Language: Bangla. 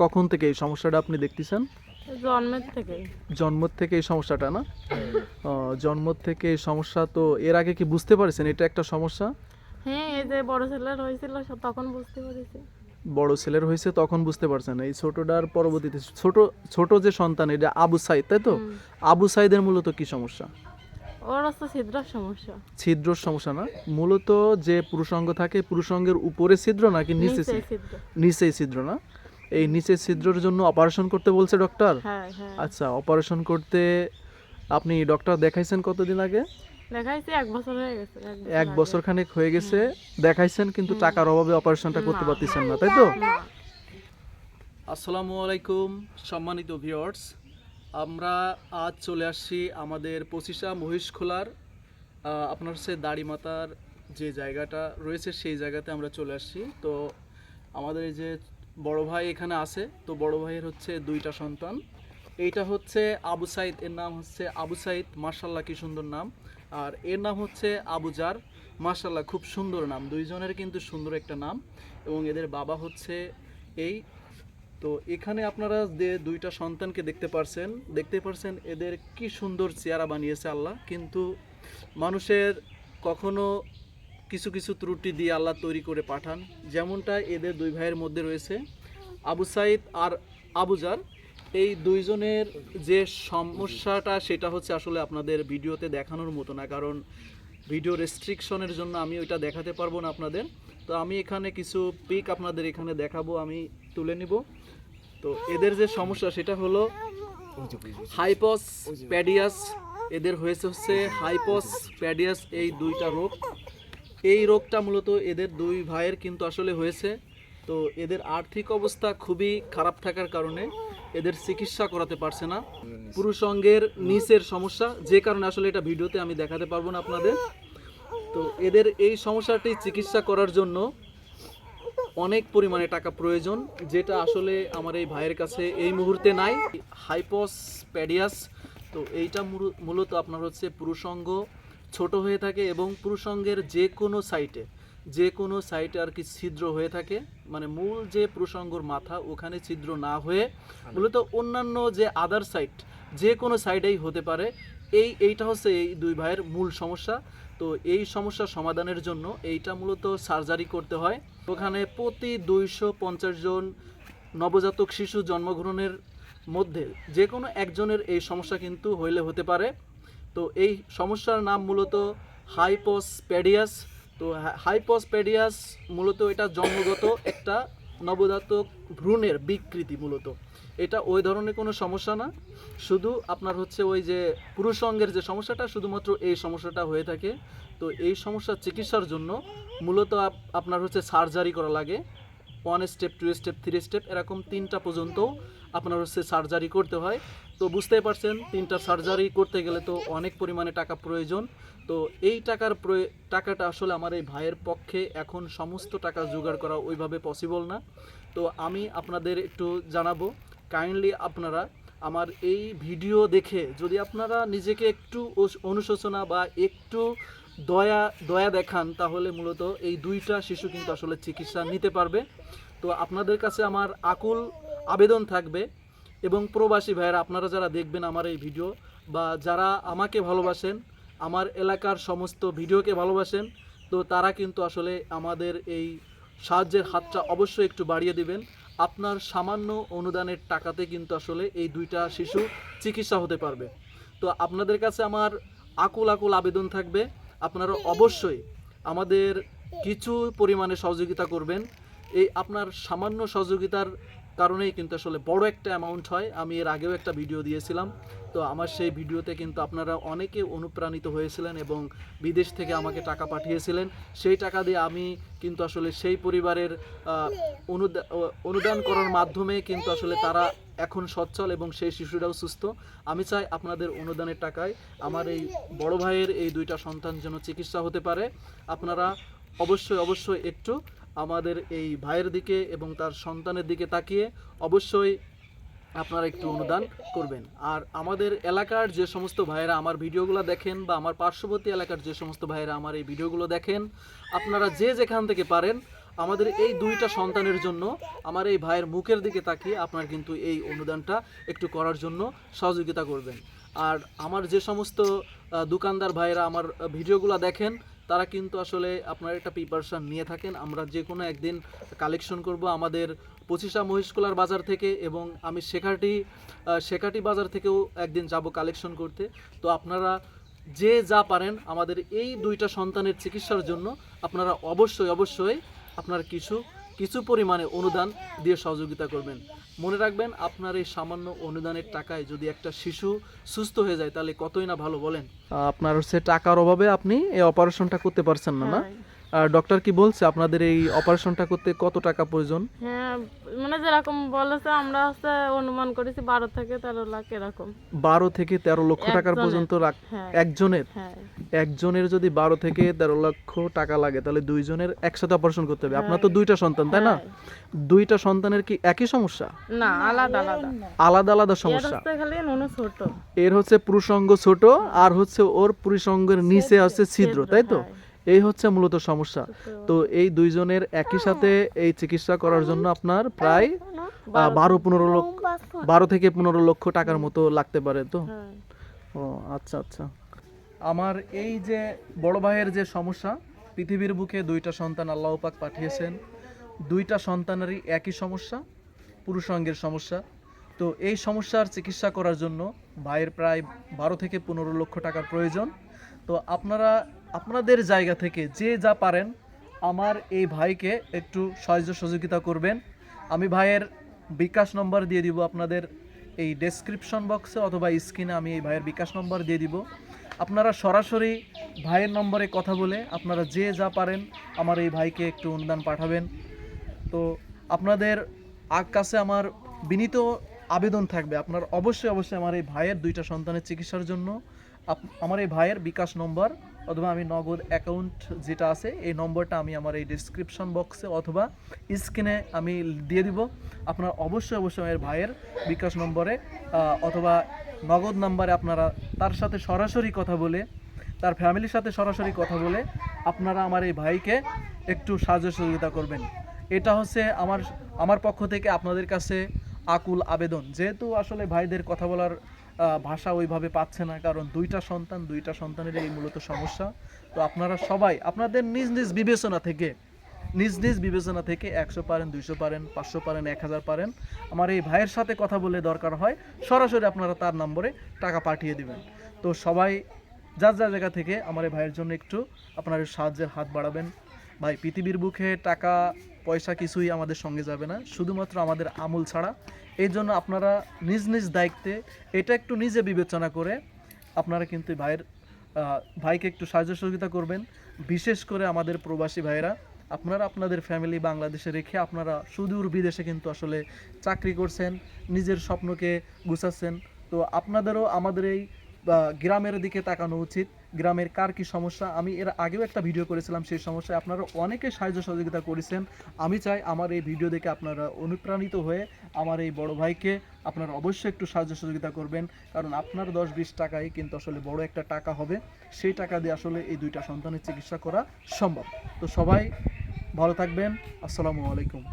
কখন থেকে এই সমস্যাটা আপনি দেখতেছেন? জন্মের থেকে। জন্ম থেকে এই সমস্যাটা না? জন্ম থেকে এই সমস্যা, তো এর আগে কি বুঝতে পারছেন এটা একটা সমস্যা? হ্যাঁ, এই যে বড় ছেলের হয়েছিল তখন বুঝতে পেরেছি। বড় ছেলের হয়েছে তখন বুঝতে পারছেন, এই ছোটটার পরবর্তীতে ছোট ছোট যে সন্তান এটা আবু সাইদ, তাই তো? আবু সাইদের মূলত কি সমস্যা? ওর হচ্ছে ছিদ্রের সমস্যা। ছিদ্রর সমস্যা না, মূলত যে পুরুষাঙ্গ থাকে পুরুষাঙ্গের উপরে ছিদ্র নাকি নিচে নিচে ছিদ্র। নিচেই ছিদ্র না? এই নিচের ছিদ্রের জন্য অপারেশন করতে বলছে ডক্টর? হ্যাঁ হ্যাঁ, আচ্ছা, অপারেশন করতে আপনি ডক্টর দেখাইছেন কতদিন আগে? দেখাইছি 1 বছর হয়ে গেছে। এক বছর খানেক হয়ে গেছে দেখাইছেন, কিন্তু টাকার অভাবে অপারেশনটা করতে না। পারতেছেন না, তাই তো? না। আসসালামু আলাইকুম সম্মানিত ভিউয়ার্স, আমরা আজ চলে আসছি আমাদের পঁচিশা মহিষখোলার আপনার হচ্ছে দাড়িমাতার যে জায়গাটা রয়েছে সেই জায়গাতে আমরা চলে আসছি। তো আমাদের এই যে বড় ভাই এখানে আছে, তো বড় ভাইয়ের হচ্ছে 2টা সন্তান। এইটা হচ্ছে আবু সাইদ, এর নাম হচ্ছে আবু সাইদ, মাশাল্লাহ কি সুন্দর নাম। আর এর নাম হচ্ছে আবু জার, মাশাল্লাহ খুব সুন্দর নাম, দুইজনের কিন্তু সুন্দর একটা নাম। এবং এদের বাবা হচ্ছে এই। তো এখানে আপনারা যে 2টা সন্তানকে দেখতে পারছেন এদের কি সুন্দর চেহারা বানিয়েছে আল্লাহ। কিন্তু মানুষের কখনো কিছু কিছু ত্রুটি দিয়ে আল্লাহ তৈরি করে পাঠান, যেমনটা এদের 2 ভাইয়ের মধ্যে রয়েছে আবু সাইদ আর আবু জার। এই দুইজনের যে সমস্যাটা সেটা হচ্ছে আসলে আপনাদের ভিডিওতে দেখানোর মতো না, কারণ ভিডিও রেস্ট্রিকশনের জন্য আমি ওইটা দেখাতে পারবো না আপনাদের। তো আমি এখানে কিছু পিক আপনাদের এখানে দেখাবো, আমি তুলে নিব। তো এদের যে সমস্যা সেটা হলো হাইপস প্যাডিয়াস, এদের হচ্ছে হাইপস প্যাডিয়াস, এই 2টা রোগ। এই রোগটা মূলত এদের 2 ভাইয়ের কিন্তু আসলে হয়েছে। তো এদের আর্থিক অবস্থা খুবই খারাপ থাকার কারণে এদের চিকিৎসা করাতে পারছে না। পুরুষাঙ্গের নিচের সমস্যা, যে কারণে আসলে এটা ভিডিওতে আমি দেখাতে পারবো না আপনাদের। তো এদের এই সমস্যাটি চিকিৎসা করার জন্য অনেক পরিমাণে টাকা প্রয়োজন, যেটা আসলে আমার এই ভাইয়ের কাছে এই মুহূর্তে নাই। হাইপস প্যাডিয়াস, তো এইটা মূলত আপনার হচ্ছে পুরুষাঙ্গ ছোট হয়ে থাকে এবং পুরুষাঙ্গের যে কোনো সাইটে আর কি ছিদ্র হয়ে থাকে, মানে মূল যে পুরুষাঙ্গর মাথা ওখানে ছিদ্র না হয়ে মূলত অন্যান্য যে আদার সাইট যে কোনো সাইডেই হতে পারে। এইটা হচ্ছে এই 2 ভাইয়ের মূল সমস্যা। তো এই সমস্যার সমাধানের জন্য এইটা মূলত সার্জারি করতে হয়। ওখানে প্রতি 250 জন নবজাতক শিশু জন্মগ্রহণের মধ্যে যে কোনো একজনের এই সমস্যা কিন্তু হতে পারে। তো এই সমস্যার নাম মূলত হাইপোস্প্যাডিয়াস। তো হাইপোস্প্যাডিয়াস মূলত এটা জন্মগত একটা নবজাতক ভ্রূণের বিকৃতি, মূলত এটা ওই ধরনের কোনো সমস্যা না। শুধু আপনার হচ্ছে ওই যে পুরুষাঙ্গের যে সমস্যাটা, শুধুমাত্র এই সমস্যাটা হয়ে থাকে। তো এই সমস্যার চিকিৎসার জন্য মূলত আপনার হচ্ছে সার্জারি করা লাগে। 1 স্টেপ, 2 স্টেপ, 3 স্টেপ, এরকম 3টা পর্যন্ত আপনার হচ্ছে সার্জারি করতে হয়। তো বুঝতেই পারছেন 3টা সার্জারি করতে গেলে তো অনেক পরিমাণে টাকা প্রয়োজন। তো এই টাকাটা আসলে আমার এই ভাইয়ের পক্ষে এখন সমস্ত টাকা জোগাড় করা ওইভাবে পসিবল না। তো আমি আপনাদের একটু জানাবো, কাইন্ডলি আপনারা আমার এই ভিডিও দেখে যদি আপনারা নিজেকে একটু অনুশোচনা বা একটু দয়া দেখান, তাহলে মূলত এই 2টা শিশু কিন্তু আসলে চিকিৎসা নিতে পারবে। তো আপনাদের কাছে আমার আকুল আবেদন থাকবে, এবং প্রবাসী ভাইয়েরা আপনারা যারা দেখবেন আমার এই ভিডিও, বা যারা আমাকে ভালোবাসেন, আমার এলাকার সমস্ত ভিডিওকে ভালোবাসেন, তো তারা কিন্তু আসলে আমাদের এই সাহায্যের হাতটা অবশ্যই একটু বাড়িয়ে দিবেন। আপনার সামান্য অনুদানের টাকাতে কিন্তু আসলে এই 2টা শিশু চিকিৎসা হতে পারবে। তো আপনাদের কাছে আমার আকুল আবেদন থাকবে, আপনারা অবশ্যই আমাদের কিছু পরিমাণে সহযোগিতা করবেন। এই আপনার সামান্য সহযোগিতার কারণেই কিন্তু আসলে বড় একটা অ্যামাউন্ট হয়। আমি এর আগেও একটা ভিডিও দিয়েছিলাম, তো আমার সেই ভিডিওতে কিন্তু আপনারা অনেকে অনুপ্রাণিত হয়েছিলেন এবং বিদেশ থেকে আমাকে টাকা পাঠিয়েছিলেন। সেই টাকা দিয়ে আমি কিন্তু আসলে সেই পরিবারের অনুদান করার মাধ্যমে কিন্তু আসলে তারা এখন সচ্ছল এবং সেই শিশুরাও সুস্থ। আমি চাই আপনাদের অনুদানের টাকায় আমার এই বড় ভাইয়ের এই 2টা সন্তান যেন চিকিৎসা হতে পারে। আপনারা অবশ্যই একটু আমাদের এই ভাইয়ের দিকে এবং তার সন্তানের দিকে তাকিয়ে অবশ্যই আপনারা একটু অনুদান করবেন। আর আমাদের এলাকার যে সমস্ত ভাইয়েরা আমার ভিডিওগুলো দেখেন, বা আমার পার্শ্ববর্তী এলাকার যে সমস্ত ভাইয়েরা আমার এই ভিডিওগুলো দেখেন, আপনারা যে যেখান থেকে পারেন আমাদের এই দুইটা সন্তানের জন্য আমার এই ভাইয়ের মুখের দিকে তাকিয়ে আপনার কিন্তু এই অনুদানটা একটু করার জন্য সহযোগিতা করবেন। আর আমার যে সমস্ত দোকানদার ভাইয়েরা আমার ভিডিওগুলো দেখেন, তারা কিন্তু আসলে আপনার একটা প্রিপারেশন নিয়ে থাকেন। আমরা যে কোনো একদিন কালেকশন করব আমাদের পঁচিশা মহিষকুলার বাজার থেকে, এবং আমি শেখাটি বাজার থেকেও একদিন যাব কালেকশন করতে। তো আপনারা যে যা পারেন আমাদের এই দুইটা সন্তানের চিকিৎসার জন্য আপনারা অবশ্যই আপনার কিছু পরিমাণে অনুদান দিয়ে সহযোগিতা করবেন। মনে রাখবেন, আপনার এই সামান্য অনুদানের টাকায় যদি একটা শিশু সুস্থ হয়ে যায় তাহলে কতই না ভালো, বলেন। আপনার হচ্ছে টাকার অভাবে আপনি এই অপারেশনটা করতে পারছেন না, না? হ্যাঁ। আর ডক্টর কি বলছে আপনাদের এই অপারেশনটা করতে কত টাকা প্রয়োজন? হ্যাঁ, মানে যেরকম বলেছে আমরা অনুমান করেছি 12 থেকে 13 লাখ এরকম। 12 থেকে 13 লক্ষ টাকার একজনের। পর্যন্ত হ্যাঁ। একজনের? হ্যাঁ। একজনের যদি 12 থেকে 13 লক্ষ টাকা লাগে তাহলে দুইজনের একসাথে অপারেশন করতে হবে। আপনার তো হ্যাঁ। দুইটা সন্তান, তাই না? হ্যাঁ। দুইটা সন্তানের কি একই সমস্যা? না, আলাদা আলাদা। আলাদা আলাদা এর সমস্যা? খালি নুনু ছোট। এর হচ্ছে পুরুষাঙ্গ ছোট, আর হচ্ছে ওর পুরুষাঙ্গের নিচে আছে ছিদ্র, তাই তো? হ্যাঁ। এই হচ্ছে মূলত সমস্যা। তো এই দুইজনের একই সাথে এই চিকিৎসা করার জন্য আপনার প্রায় 12 থেকে 15 লক্ষ টাকার মতো লাগতে পারে, তো? হ্যাঁ। ও আচ্ছা আচ্ছা। আমার এই যে বড় ভাইয়ের যে সমস্যা, পৃথিবীর বুকে দুইটা সন্তান আল্লাহ পাক পাঠিয়েছেন, দুইটা সন্তানেরই একই সমস্যা, পুরুষাঙ্গের সমস্যা। তো এই সমস্যার চিকিৎসা করার জন্য ভাইয়ের প্রায় 12 থেকে 15 লক্ষ টাকার প্রয়োজন। তো আপনারা আপনাদের জায়গা থেকে যে যা পারেন আমার এই ভাইকে একটু সাহায্য সহযোগিতা করবেন। আমি ভাইয়ের বিকাশ নম্বর দিয়ে দিব আপনাদের এই ডেসক্রিপশন বক্সে, অথবা স্ক্রিনে আমি এই ভাইয়ের বিকাশ নম্বর দিয়ে দিব। আপনারা সরাসরি ভাইয়ের নম্বরে কথা বলে আপনারা যে যা পারেন আমার এই ভাইকে একটু অনুদান পাঠাবেন। তো আপনাদের কাছে আমার বিনীত আবেদন থাকবে, আপনার অবশ্যই আমার এই ভাইয়ের দুইটা সন্তানের চিকিৎসার জন্য আমার এই ভাইয়ের বিকাশ নম্বর অথবা আমি নগদ অ্যাকাউন্ট যেটা আছে এই নম্বরটা আমি আমার এই ডেসক্রিপশন বক্সে অথবা স্ক্রিনে আমি দিয়ে দিব। আপনারা অবশ্যই আমার ভাইয়ের বিকাশ নম্বরে অথবা নগদ নাম্বারে আপনারা তার সাথে সরাসরি কথা বলে, তার ফ্যামিলির সাথে সরাসরি কথা বলে আপনারা আমার এই ভাইকে একটু সাহায্য সহযোগিতা করবেন। এটা হচ্ছে আমার পক্ষ থেকে আপনাদের কাছে আকুল আবেদন। যেহেতু আসলে ভাইদের কথা বলার ভাষা ওইভাবে পাচ্ছে না, কারণ দুইটা সন্তানের এই মূলত সমস্যা। তো আপনারা সবাই আপনাদের নিজ নিজ বিবেচনা থেকে 100 পারেন, 200 পারেন, 500 পারেন, 1000 পারেন আমার এই ভাইয়ের সাথে কথা বলে, দরকার হয় সরাসরি আপনারা তার নম্বরে টাকা পাঠিয়ে দিবেন। তো সবাই যার জায়গা থেকে আমার এই ভাইয়ের জন্য একটু আপনার সাহায্যের হাত বাড়াবেন। ভাই, পৃথিবীর বুকে টাকা পয়সা কিছুই আমাদের সঙ্গে যাবে না, শুধুমাত্র আমাদের আমল ছাড়া। এই জন্য আপনারা নিজ দায়িত্বে এটা একটু নিজে বিবেচনা করে আপনারা কিন্তু ভাইকে একটু সাহায্য সহযোগিতা করবেন। বিশেষ করে আমাদের প্রবাসী ভাইয়েরা, আপনারা আপনাদের ফ্যামিলি বাংলাদেশে রেখে আপনারা সুদূর বিদেশে কিন্তু আসলে চাকরি করছেন, নিজের স্বপ্নকে গুছাচ্ছেন। তো আপনাদেরও আমাদের এই গ্রামের দিকে তাকানো উচিত। গ্রামের কার কি সমস্যা, আমি এর আগেও একটা ভিডিও করেছিলাম, সেই সমস্যায় আপনারা অনেকে সাহায্য সহযোগিতা করেছেন। আমি চাই আমার এই ভিডিও দেখে আপনারা অনুপ্রাণিত হয়ে আমার এই বড় ভাইকে আপনারা অবশ্যই একটু সাহায্য সহযোগিতা করবেন, কারণ আপনার 10-20 টাকাই কিন্তু আসলে বড় একটা টাকা হবে। সেই টাকা দিয়ে আসলে এই দুইটা সন্তানের চিকিৎসা করা সম্ভব। তো সবাই ভালো থাকবেন। আসসালামু আলাইকুম।